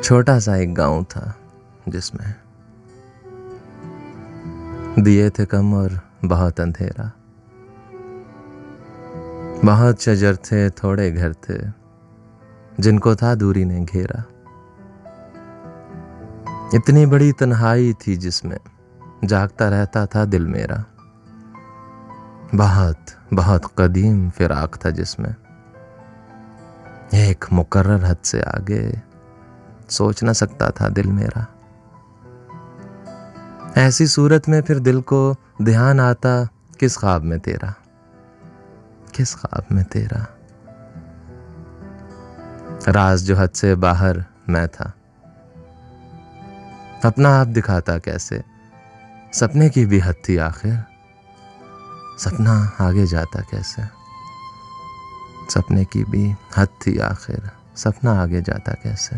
छोटा सा एक गांव था जिसमें दिए थे कम और बहुत अंधेरा। बहुत शजर थे, थोड़े घर थे, जिनको था दूरी ने घेरा। इतनी बड़ी तन्हाई थी जिसमें जागता रहता था दिल मेरा। बहुत बहुत कदीम फिराक था जिसमें एक मुकर्रर हद से आगे सोच न सकता था दिल मेरा। ऐसी सूरत में फिर दिल को ध्यान आता, किस ख्वाब में तेरा, किस ख्वाब में तेरा। राज जो हद से बाहर मैं था, अपना आप दिखाता कैसे, सपने की भी हद थी आखिर, सपना आगे जाता कैसे। सपने की भी हद थी आखिर, सपना आगे जाता कैसे।